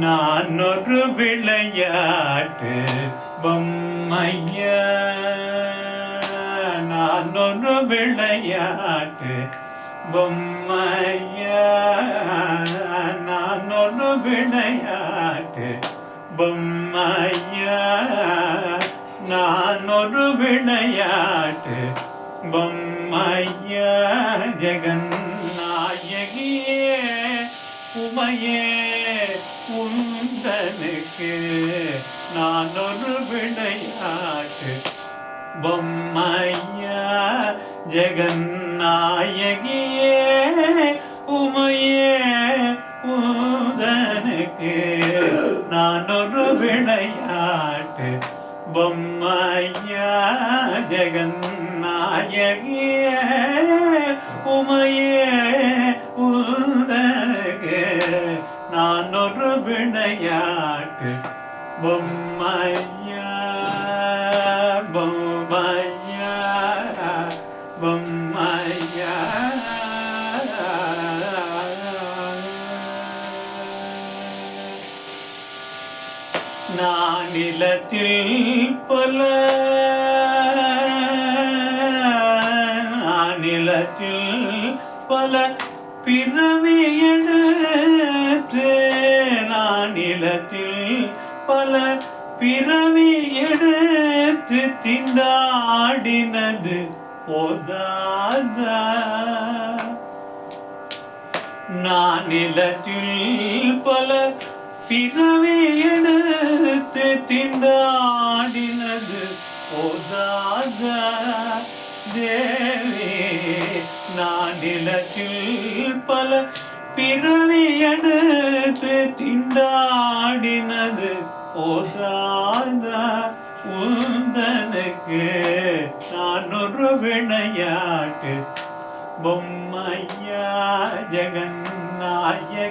நான் ஒரு விளையாட்டு பொம்மையா, நான் ஒரு விளையாட்டு பொம்மையா, நான் ஒரு விளையாட்டு பொம்மையா, நான் ஒரு விளையாட்டு பொம்மையா, ஜெகநாயகியே உமையே உந்தனுக்கு நான் ஒரு விளையாட்டு பொம்மையா, ஜெகநாயகியே உமையே உந்தனுக்கு நான் ஒரு விளையாட்டு பொம்மையா, ஜெகநாயகியே உமையே உந்தனுக்கு நான் ஒரு விளையாட்டு பொம்மையா, பொம்மையா, பொம்மையா. நான் நிலத்தில் பல பிறவி எடுத்து, நான் நிலத்தில் பல பிறவி எடுத்து திண்டாடினது போதாதா, நான் நிலத்தில் பல பிறவி எடுத்து திண்டாடினது போதாதா தேவி, நான் நிலத்தில் பல பிறவி எடுத்து திண்டாடினது போதாதா உந்தனுக்கு நான் ஒரு விளையாட்டு பொம்மையா, ஜெகநாயகியே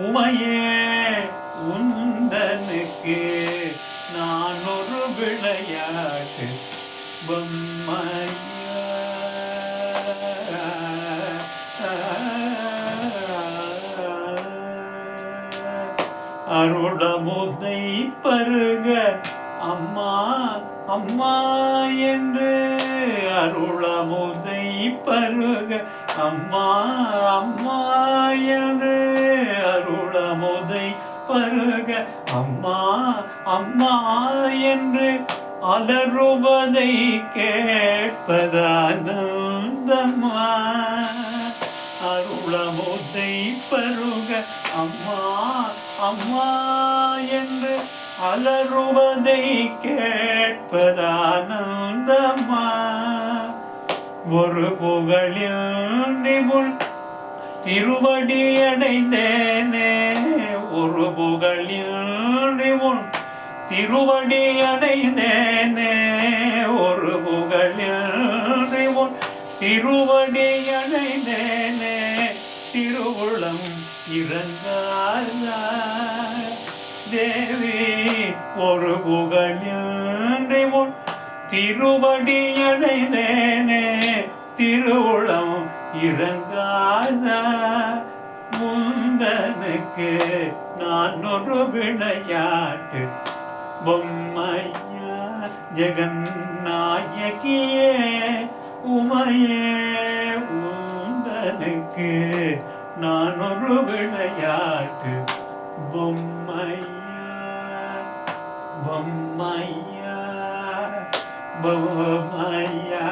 உமையே உந்தனுக்கு நான் ஒரு விளையாட்டு பொம்மையா. அருளமுதை பருக அம்மா அம்மா என்று, அருளமுதை பருக அம்மா அம்மா என்று, அருளமுதை பருக அம்மா அம்மா என்று அலறுவதை கேட்பதானந்தமா, அருளமுதை பருக அம்மா அம்மா என்று அலறுவதை கேட்பதானந்தமா, ஒரு புகழில் உன் திருவடி அடைந்தேனே, ஒரு புகழில் உன் திருவடி அடைந்தேனே, ஒரு புகழில் உன் திருவடி அடைந்தேனே, திருவுளம் இறங்காதா தேவி, ஒரு புகழில் உன் திருவடி அடைந்தேனே, திருவுளம் இறங்காதா முந்தனுக்கு நான் ஒரு விளையாட்டு பொம்மையா, ஜெகநாயகியே உமையே உந்தனுக்கு நான் ஒரு விளையாட்டு பொம்மையா, பொம்மையா, பொம்மையா.